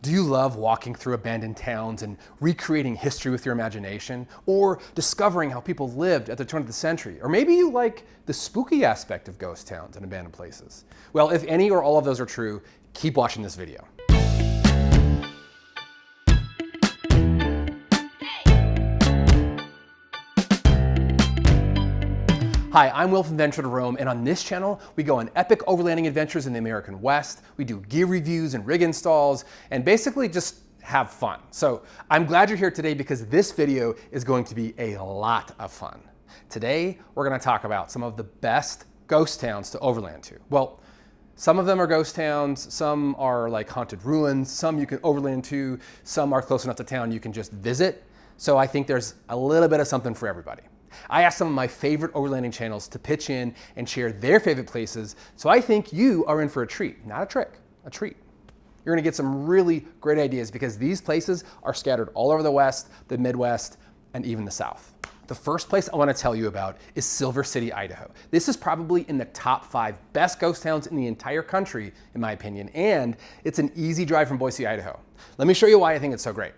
Do you love walking through abandoned towns and recreating history with your imagination? Or discovering how people lived at the turn of the century? Or maybe you like the spooky aspect of ghost towns and abandoned places? Well, if any or all of those are true, keep watching this video. Hi, I'm Will from Venture to Rome, and on this channel, we go on epic overlanding adventures in the American West. We do gear reviews and rig installs, and basically just have fun. So I'm glad you're here today because this video is going to be a lot of fun. Today, we're gonna talk about some of the best ghost towns to overland to. Well, some of them are ghost towns, some are like haunted ruins, some you can overland to, some are close enough to town you can just visit. So I think there's a little bit of something for everybody. I asked some of my favorite overlanding channels to pitch in and share their favorite places, so I think you are in for a treat. Not a trick, a treat. You're gonna get some really great ideas because these places are scattered all over the West, the Midwest, and even the South. The first place I wanna tell you about is Silver City, Idaho. This is probably in the top 5 best ghost towns in the entire country, in my opinion, and it's an easy drive from Boise, Idaho. Let me show you why I think it's so great.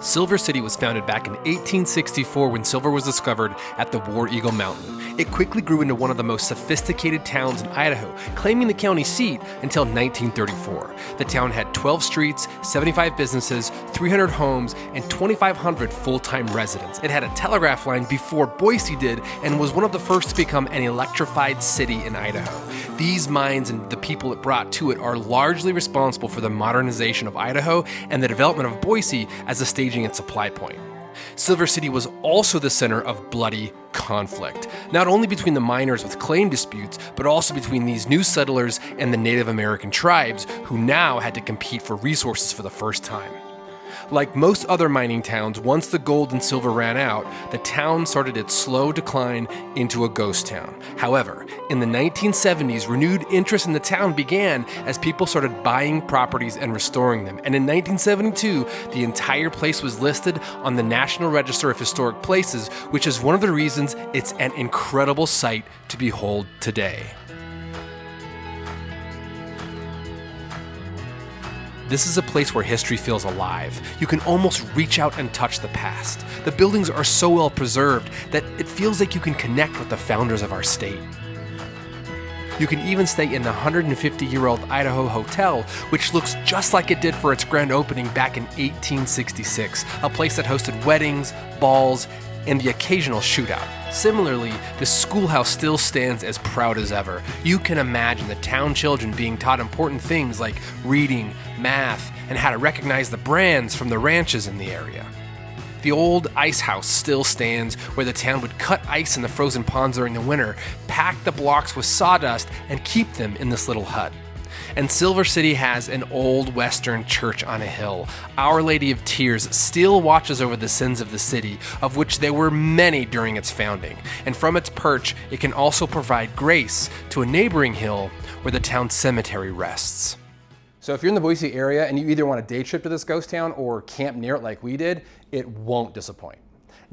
Silver City was founded back in 1864 when silver was discovered at the War Eagle Mountain. It quickly grew into one of the most sophisticated towns in Idaho, claiming the county seat until 1934. The town had 12 streets, 75 businesses, 300 homes, and 2,500 full-time residents. It had a telegraph line before Boise did and was one of the first to become an electrified city in Idaho. These mines and the people it brought to it are largely responsible for the modernization of Idaho and the development of Boise as a staging and supply point. Silver City was also the center of bloody conflict, not only between the miners with claim disputes, but also between these new settlers and the Native American tribes who now had to compete for resources for the first time. Like most other mining towns, once the gold and silver ran out, the town started its slow decline into a ghost town. However, in the 1970s, renewed interest in the town began as people started buying properties and restoring them. And in 1972, the entire place was listed on the National Register of Historic Places, which is one of the reasons it's an incredible sight to behold today. This is a place where history feels alive. You can almost reach out and touch the past. The buildings are so well preserved that it feels like you can connect with the founders of our state. You can even stay in the 150-year-old Idaho Hotel, which looks just like it did for its grand opening back in 1866, a place that hosted weddings, balls, and the occasional shootout. Similarly, the schoolhouse still stands as proud as ever. You can imagine the town children being taught important things like reading, math, and how to recognize the brands from the ranches in the area. The old ice house still stands where the town would cut ice in the frozen ponds during the winter, pack the blocks with sawdust, and keep them in this little hut. And Silver City has an old Western church on a hill. Our Lady of Tears still watches over the sins of the city, of which there were many during its founding. And from its perch, it can also provide grace to a neighboring hill where the town cemetery rests. So if you're in the Boise area and you either want a day trip to this ghost town or camp near it like we did, it won't disappoint.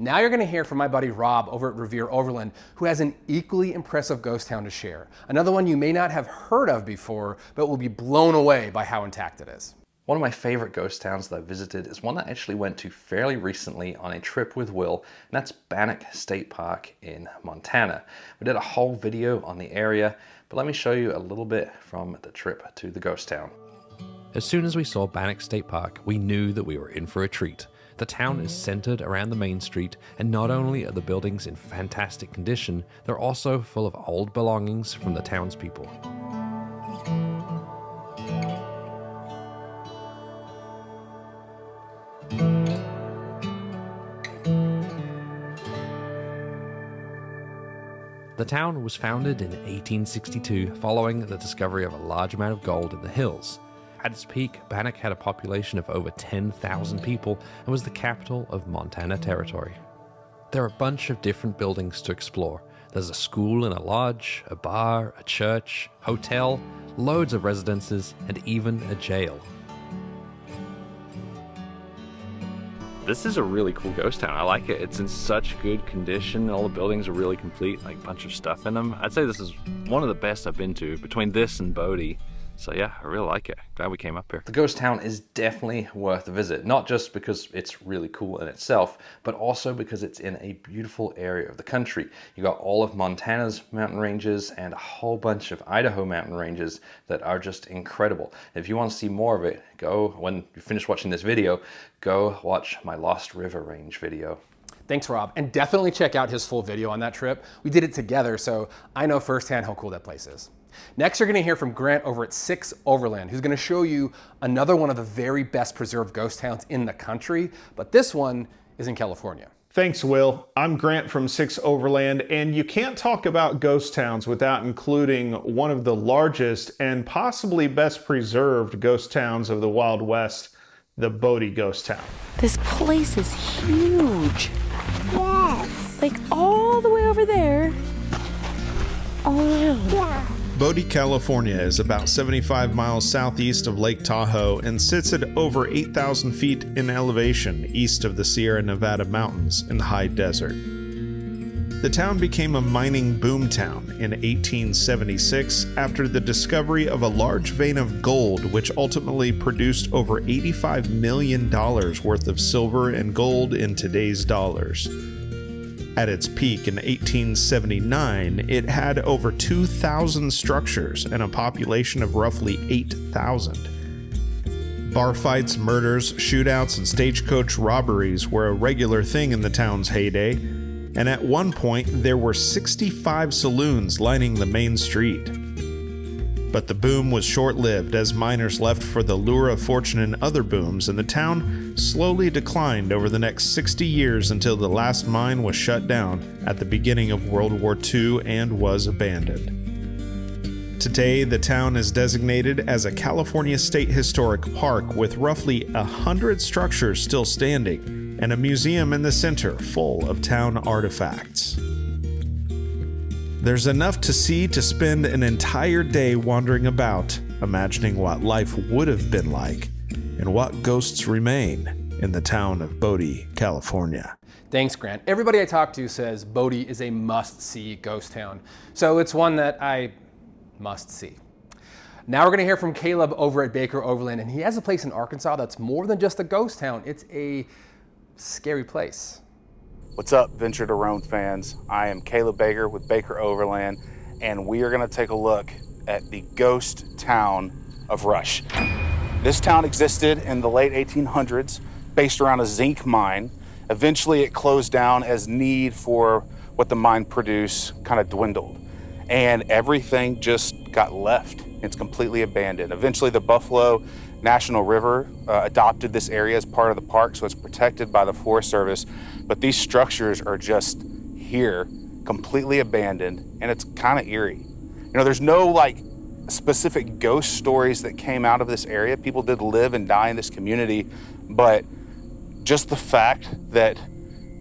Now you're gonna hear from my buddy Rob over at Revere Overland, who has an equally impressive ghost town to share. Another one you may not have heard of before, but will be blown away by how intact it is. One of my favorite ghost towns that I visited is one I actually went to fairly recently on a trip with Will, and that's Bannack State Park in Montana. We did a whole video on the area, but let me show you a little bit from the trip to the ghost town. As soon as we saw Bannack State Park, we knew that we were in for a treat. The town is centered around the main street, and not only are the buildings in fantastic condition, they're also full of old belongings from the townspeople. The town was founded in 1862 following the discovery of a large amount of gold in the hills. At its peak, Bannack had a population of over 10,000 people and was the capital of Montana Territory. There are a bunch of different buildings to explore. There's a school and a lodge, a bar, a church, hotel, loads of residences, and even a jail. This is a really cool ghost town. I like it. It's in such good condition. All the buildings are really complete, like a bunch of stuff in them. I'd say this is one of the best I've been to. Between this and Bodie, So yeah, I really like it. Glad we came up here. The ghost town is definitely worth a visit, not just because it's really cool in itself, but also because it's in a beautiful area of the country. You got all of Montana's mountain ranges and a whole bunch of Idaho mountain ranges that are just incredible. If you want to see more of it, go, when you finish watching this video, go watch my Lost River Range video. Thanks, Rob. And definitely check out his full video on that trip. We did it together, so I know firsthand how cool that place is. Next, you're going to hear from Grant over at 6 Overland, who's going to show you another one of the very best preserved ghost towns in the country, but this one is in California. Thanks, Will. I'm Grant from 6 Overland, and you can't talk about ghost towns without including one of the largest and possibly best preserved ghost towns of the Wild West, the Bodie ghost town. This place is huge. Yes. Like all the way over there. All around. Yeah. Bodie, California is about 75 miles southeast of Lake Tahoe and sits at over 8,000 feet in elevation east of the Sierra Nevada mountains in the high desert. The town became a mining boom town in 1876 after the discovery of a large vein of gold, which ultimately produced over $85 million worth of silver and gold in today's dollars. At its peak in 1879, it had over 2,000 structures and a population of roughly 8,000. Bar fights, murders, shootouts, and stagecoach robberies were a regular thing in the town's heyday, and at one point there were 65 saloons lining the main street. But the boom was short-lived as miners left for the lure of fortune in other booms, and the town slowly declined over the next 60 years until the last mine was shut down at the beginning of World War II and was abandoned. Today, the town is designated as a California State Historic Park with roughly 100 structures still standing and a museum in the center full of town artifacts. There's enough to see to spend an entire day wandering about, imagining what life would have been like and what ghosts remain in the town of Bodie, California. Thanks, Grant. Everybody I talk to says Bodie is a must-see ghost town, so it's one that I must see. Now we're going to hear from Caleb over at Baker Overland, and he has a place in Arkansas that's more than just a ghost town. It's a scary place. What's up, Venture to Roam fans? I am Caleb Baker with Baker Overland, and we are going to take a look at the ghost town of Rush. This town existed in the late 1800s, based around a zinc mine. Eventually it closed down as need for what the mine produced kind of dwindled, and everything just got left. It's completely abandoned. Eventually the Buffalo National River adopted this area as part of the park, so it's protected by the Forest Service. But these structures are just here, completely abandoned, and it's kind of eerie. You know, there's no like specific ghost stories that came out of this area. People did live and die in this community, but just the fact that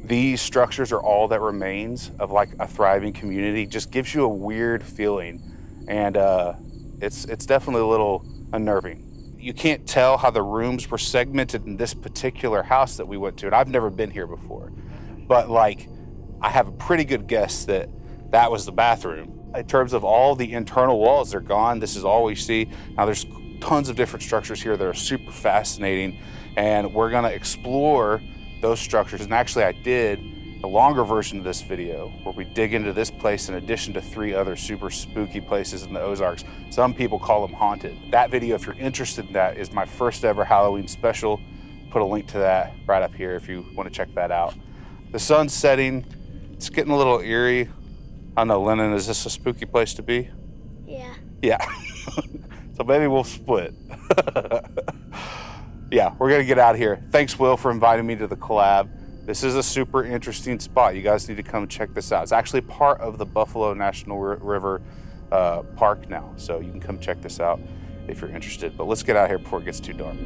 these structures are all that remains of like a thriving community just gives you a weird feeling, and it's definitely a little unnerving. You can't tell how the rooms were segmented in this particular house that we went to, and I've never been here before, but like I have a pretty good guess that that was the bathroom. In terms of all the internal walls, they're gone. This is all we see. Now there's tons of different structures here that are super fascinating, and we're gonna explore those structures. And actually I did a longer version of this video where we dig into this place in addition to 3 other super spooky places in the Ozarks. Some people call them haunted. That video, if you're interested in that, is my first ever Halloween special. Put a link to that right up here if you want to check that out. The sun's setting. It's getting a little eerie. I don't know, Lennon, is this a spooky place to be? Yeah. Yeah. So maybe we'll split. Yeah, we're gonna get out of here. Thanks, Will, for inviting me to the collab. This is a super interesting spot. You guys need to come check this out. It's actually part of the Buffalo National River Park now, so you can come check this out if you're interested. But let's get out of here before it gets too dark.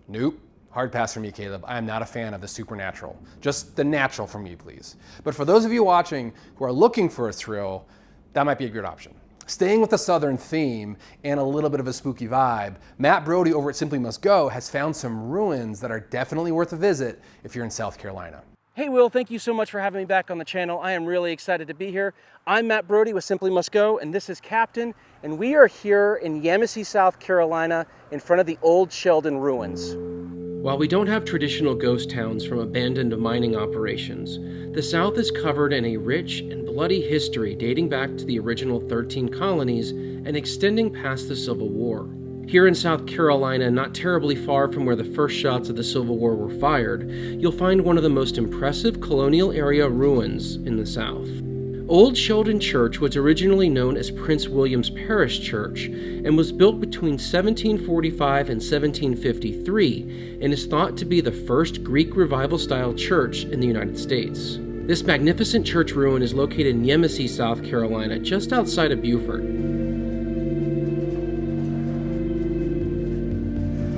Nope. Hard pass for me, Caleb. I am not a fan of the supernatural. Just the natural for me, please. But for those of you watching who are looking for a thrill, that might be a good option. Staying with the Southern theme and a little bit of a spooky vibe, Matt Brody over at Simply Must Go has found some ruins that are definitely worth a visit if you're in South Carolina. Hey Will, thank you so much for having me back on the channel. I am really excited to be here. I'm Matt Bodie with Simply Must Go, and this is Captain, and we are here in Yamasee, South Carolina, in front of the old Sheldon ruins. While we don't have traditional ghost towns from abandoned mining operations, the South is covered in a rich and bloody history dating back to the original 13 colonies and extending past the Civil War. Here in South Carolina, not terribly far from where the first shots of the Civil War were fired, you'll find one of the most impressive colonial era ruins in the South. Old Sheldon Church was originally known as Prince William's Parish Church and was built between 1745 and 1753 and is thought to be the first Greek Revival-style church in the United States. This magnificent church ruin is located in Yamasee, South Carolina, just outside of Beaufort.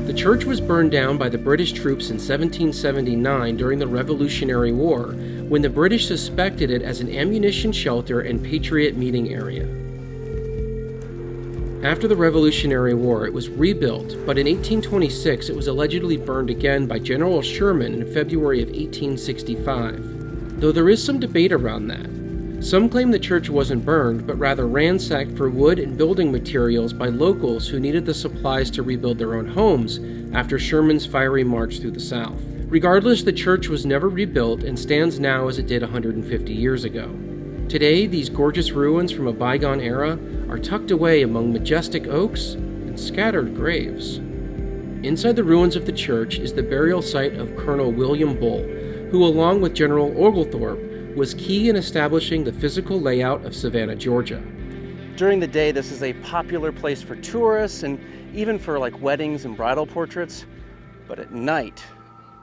The church was burned down by the British troops in 1779 during the Revolutionary War, when the British suspected it as an ammunition shelter and patriot meeting area. After the Revolutionary War, it was rebuilt, but in 1826 it was allegedly burned again by General Sherman in February of 1865, though there is some debate around that. Some claim the church wasn't burned, but rather ransacked for wood and building materials by locals who needed the supplies to rebuild their own homes after Sherman's fiery march through the South. Regardless, the church was never rebuilt and stands now as it did 150 years ago. Today, these gorgeous ruins from a bygone era are tucked away among majestic oaks and scattered graves. Inside the ruins of the church is the burial site of Colonel William Bull, who, along with General Oglethorpe, was key in establishing the physical layout of Savannah, Georgia. During the day, this is a popular place for tourists and even for like weddings and bridal portraits. But at night,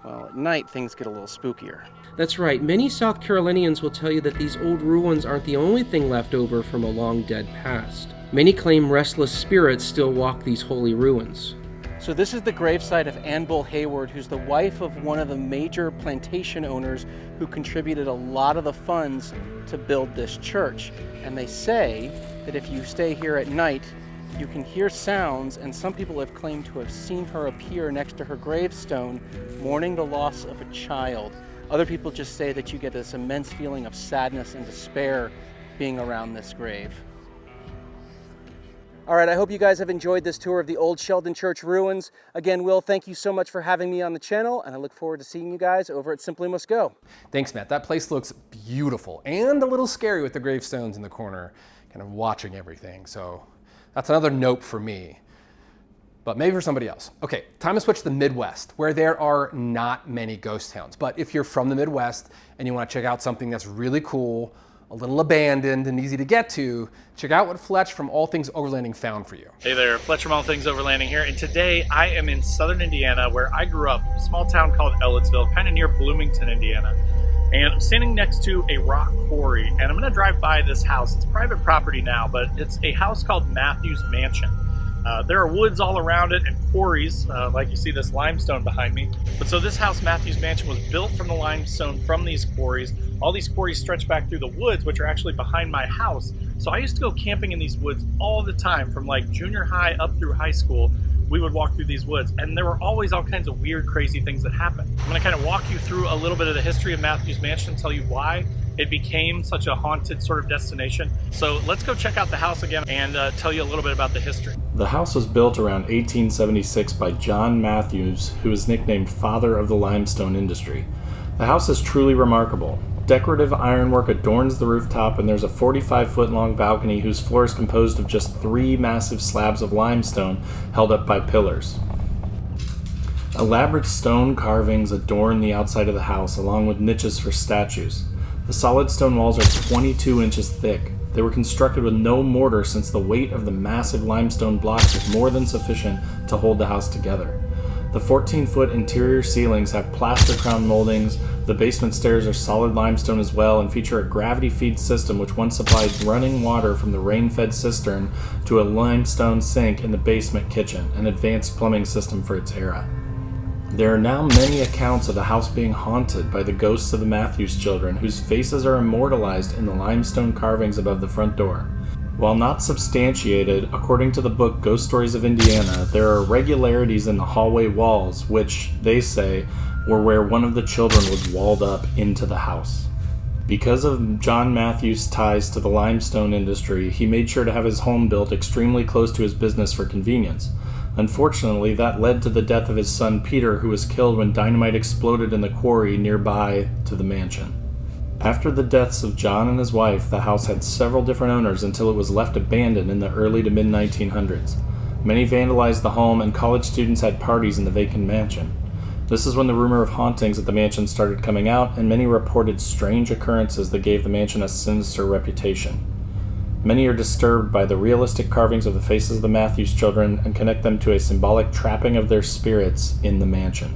well, at night things get a little spookier. That's right, many South Carolinians will tell you that these old ruins aren't the only thing left over from a long dead past. Many claim restless spirits still walk these holy ruins. So this is the gravesite of Ann Bull Hayward, who's the wife of one of the major plantation owners who contributed a lot of the funds to build this church. And they say that if you stay here at night, you can hear sounds, and some people have claimed to have seen her appear next to her gravestone, mourning the loss of a child. Other people just say that you get this immense feeling of sadness and despair being around this grave. All right, I hope you guys have enjoyed this tour of the old Sheldon Church ruins. Again, Will, thank you so much for having me on the channel, and I look forward to seeing you guys over at Simply Must Go. Thanks, Matt. That place looks beautiful and a little scary with the gravestones in the corner, kind of watching everything. So that's another note for me, but maybe for somebody else. Okay, time to switch to the Midwest, where there are not many ghost towns. But if you're from the Midwest and you want to check out something that's really cool, a little abandoned and easy to get to, check out what Fletch from All Things Overlanding found for you. Hey there, Fletch from All Things Overlanding here, and today I am in southern Indiana where I grew up, a small town called Ellettsville, kind of near Bloomington, Indiana. And I'm standing next to a rock quarry, and I'm gonna drive by this house. It's private property now, but it's a house called Mathews Mansion. There are woods all around it and quarries, like you see this limestone behind me. But so this house, Mathews Mansion, was built from the limestone from these quarries. All these quarries stretch back through the woods, which are actually behind my house. So I used to go camping in these woods all the time, from like junior high up through high school. We would walk through these woods, and there were always all kinds of weird, crazy things that happened. I'm gonna kind of walk you through a little bit of the history of Mathews Mansion, tell you why it became such a haunted sort of destination. So let's go check out the house again and tell you a little bit about the history. The house was built around 1876 by John Mathews, who is nicknamed Father of the Limestone Industry. The house is truly remarkable. Decorative ironwork adorns the rooftop, and there's a 45-foot-long balcony whose floor is composed of just 3 massive slabs of limestone held up by pillars. Elaborate stone carvings adorn the outside of the house, along with niches for statues. The solid stone walls are 22 inches thick. They were constructed with no mortar since the weight of the massive limestone blocks is more than sufficient to hold the house together. The 14-foot interior ceilings have plaster crown moldings. The basement stairs are solid limestone as well and feature a gravity feed system which once supplied running water from the rain-fed cistern to a limestone sink in the basement kitchen, an advanced plumbing system for its era. There are now many accounts of the house being haunted by the ghosts of the Mathews children, whose faces are immortalized in the limestone carvings above the front door. While not substantiated, according to the book Ghost Stories of Indiana, there are irregularities in the hallway walls which, they say, were where one of the children was walled up into the house. Because of John Mathews' ties to the limestone industry, he made sure to have his home built extremely close to his business for convenience. Unfortunately, that led to the death of his son Peter, who was killed when dynamite exploded in the quarry nearby to the mansion. After the deaths of John and his wife, the house had several different owners until it was left abandoned in the early to mid-1900s. Many vandalized the home, and college students had parties in the vacant mansion. This is when the rumor of hauntings at the mansion started coming out, and many reported strange occurrences that gave the mansion a sinister reputation. Many are disturbed by the realistic carvings of the faces of the Mathews children and connect them to a symbolic trapping of their spirits in the mansion.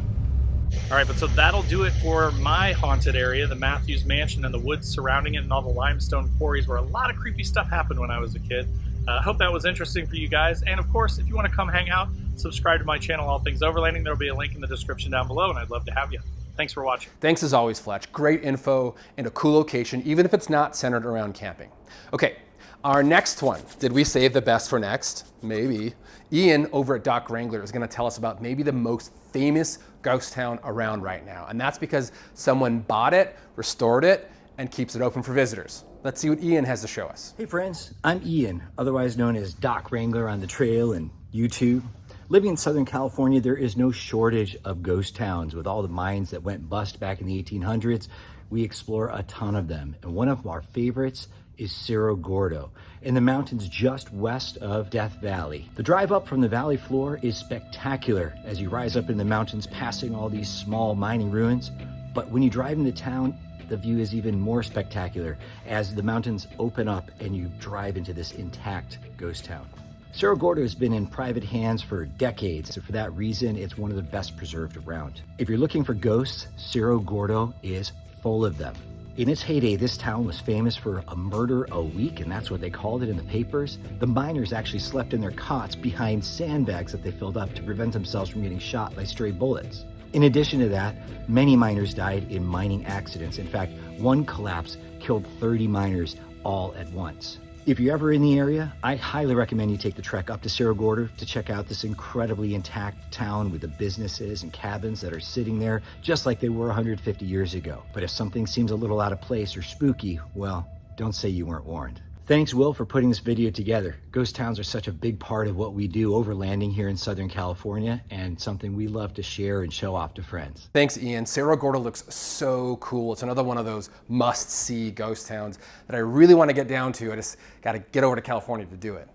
All right, but so that'll do it for my haunted area, the Mathews Mansion and the woods surrounding it and all the limestone quarries where a lot of creepy stuff happened when I was a kid. I hope that was interesting for you guys. And of course, if you want to come hang out, subscribe to my channel, All Things Overlanding. There'll be a link in the description down below, and I'd love to have you. Thanks for watching. Thanks as always, Fletch. Great info and a cool location, even if it's not centered around camping. Okay, our next one. Did we save the best for next? Maybe. Ian over at Doc Wrangler is going to tell us about maybe the most famous ghost town around right now. And that's because someone bought it, restored it, and keeps it open for visitors. Let's see what Ian has to show us. Hey friends, I'm Ian, otherwise known as Doc Wrangler on the trail and YouTube. Living in Southern California, there is no shortage of ghost towns. With all the mines that went bust back in the 1800s, we explore a ton of them. And one of our favorites is Cerro Gordo, in the mountains just west of Death Valley. The drive up from the valley floor is spectacular as you rise up in the mountains, passing all these small mining ruins. But when you drive into town, the view is even more spectacular as the mountains open up and you drive into this intact ghost town. Cerro Gordo has been in private hands for decades, so for that reason, it's one of the best preserved around. If you're looking for ghosts, Cerro Gordo is full of them. In its heyday, this town was famous for a murder a week, and that's what they called it in the papers. The miners actually slept in their cots behind sandbags that they filled up to prevent themselves from getting shot by stray bullets. In addition to that, many miners died in mining accidents. In fact, one collapse killed 30 miners all at once. If you're ever in the area, I highly recommend you take the trek up to Cerro Gordo to check out this incredibly intact town with the businesses and cabins that are sitting there just like they were 150 years ago. But if something seems a little out of place or spooky, well, don't say you weren't warned. Thanks, Will, for putting this video together. Ghost towns are such a big part of what we do overlanding here in Southern California, and something we love to share and show off to friends. Thanks, Ian. Cerro Gordo looks so cool. It's another one of those must-see ghost towns that I really want to get down to. I just got to get over to California to do it.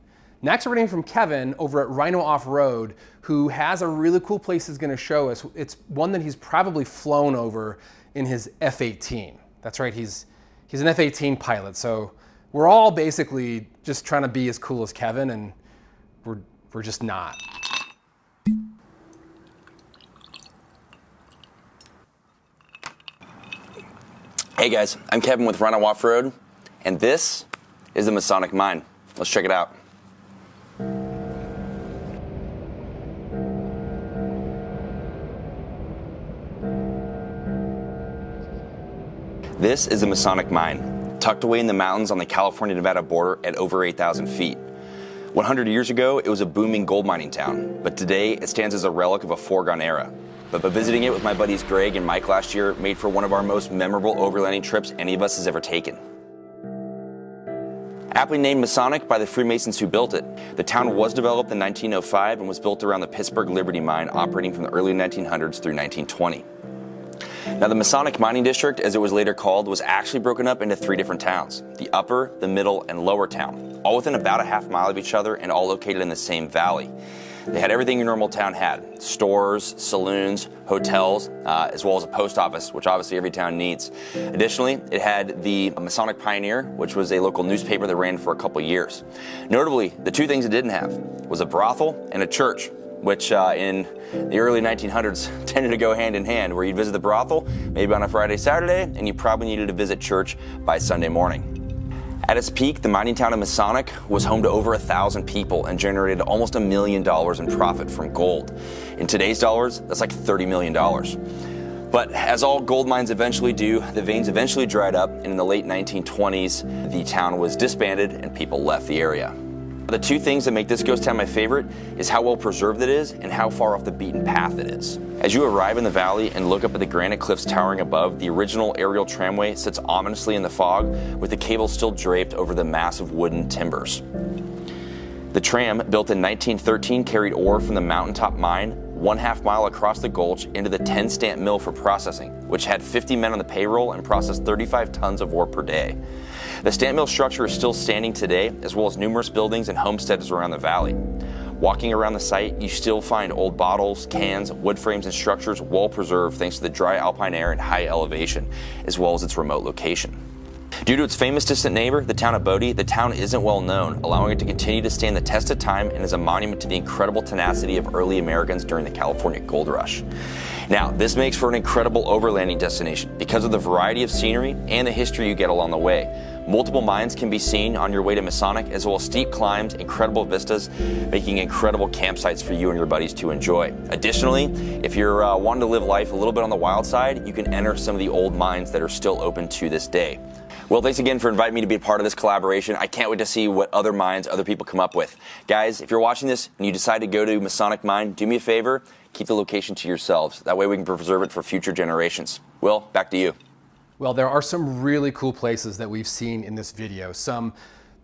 Next, we're hearing from Kevin over at Rhino Off-Road, who has a really cool place he's going to show us. It's one that he's probably flown over in his F-18. That's right, he's an F-18 pilot, so we're all basically just trying to be as cool as Kevin, and we're just not. Hey guys, I'm Kevin with Rhino Off-Road, and this is the Masonic Mine. Let's check it out. This is the Masonic Mine, tucked away in the mountains on the California-Nevada border at over 8,000 feet. 100 years ago, it was a booming gold mining town, but today it stands as a relic of a foregone era. But visiting it with my buddies Greg and Mike last year made for one of our most memorable overlanding trips any of us has ever taken. Aptly named Masonic by the Freemasons who built it, the town was developed in 1905 and was built around the Pittsburgh Liberty Mine operating from the early 1900s through 1920. Now, the Masonic Mining District, as it was later called, was actually broken up into 3 different towns: the Upper, the Middle, and Lower Town, all within about a half mile of each other and all located in the same valley. They had everything a normal town had: stores, saloons, hotels, as well as a post office, which obviously every town needs. Additionally, it had the Masonic Pioneer, which was a local newspaper that ran for a couple years. Notably, the 2 things it didn't have was a brothel and a church, which in the early 1900s tended to go hand in hand, where you'd visit the brothel maybe on a Friday, Saturday, and you probably needed to visit church by Sunday morning. At its peak, the mining town of Masonic was home to over 1,000 people and generated almost $1 million in profit from gold. In today's dollars, that's like $30 million. But as all gold mines eventually do, the veins eventually dried up, and in the late 1920s, the town was disbanded and people left the area. The two things that make this ghost town my favorite is how well preserved it is and how far off the beaten path it is. As you arrive in the valley and look up at the granite cliffs towering above, the original aerial tramway sits ominously in the fog with the cable still draped over the massive wooden timbers. The tram, built in 1913, carried ore from the mountaintop mine 1/2 mile across the gulch into the 10-stamp mill for processing, which had 50 men on the payroll and processed 35 tons of ore per day. The stamp mill structure is still standing today, as well as numerous buildings and homesteads around the valley. Walking around the site, you still find old bottles, cans, wood frames, and structures well preserved thanks to the dry alpine air and high elevation, as well as its remote location. Due to its famous distant neighbor, the town of Bodie, the town isn't well known, allowing it to continue to stand the test of time and is a monument to the incredible tenacity of early Americans during the California Gold Rush. Now, this makes for an incredible overlanding destination because of the variety of scenery and the history you get along the way. Multiple mines can be seen on your way to Masonic, as well as steep climbs, incredible vistas, making incredible campsites for you and your buddies to enjoy. Additionally, if you're wanting to live life a little bit on the wild side, you can enter some of the old mines that are still open to this day. Well, thanks again for inviting me to be a part of this collaboration. I can't wait to see what other mines other people come up with. Guys, if you're watching this and you decide to go to Masonic Mine, do me a favor, keep the location to yourselves. That way we can preserve it for future generations. Will, back to you. Well, there are some really cool places that we've seen in this video. Some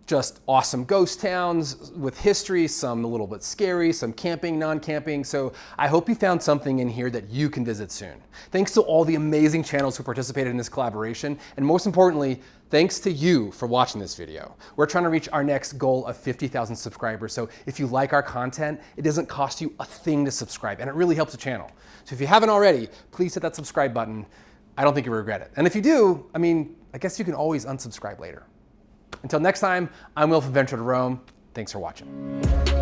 just awesome ghost towns with history, some a little bit scary, some camping, non-camping. So I hope you found something in here that you can visit soon. Thanks to all the amazing channels who participated in this collaboration. And most importantly, thanks to you for watching this video. We're trying to reach our next goal of 50,000 subscribers. So if you like our content, it doesn't cost you a thing to subscribe, and it really helps the channel. So if you haven't already, please hit that subscribe button. I don't think you'll regret it. And if you do, I guess you can always unsubscribe later. Until next time, I'm Will from Venture to Rome. Thanks for watching.